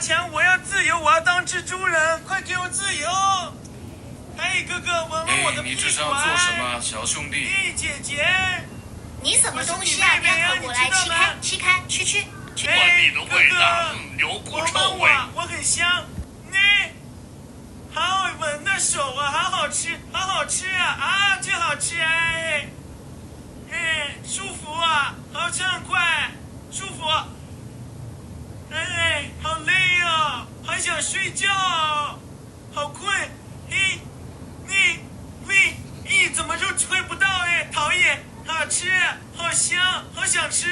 强，我要自由，我要当蜘蛛人，快给我自由！哎，哥哥，闻闻我的屁股！你这是要做什么，小兄弟？哎，姐姐，你什么东西啊？不要靠过来，吃开，去！怪你的味道，有股臭味。我很香，好好闻的手啊，好好吃啊，真好吃哎，舒服啊，好畅快，舒服。哎，好累哦，好想睡觉，好困。怎么就吹不到哎？讨厌，好吃，好香，好想吃。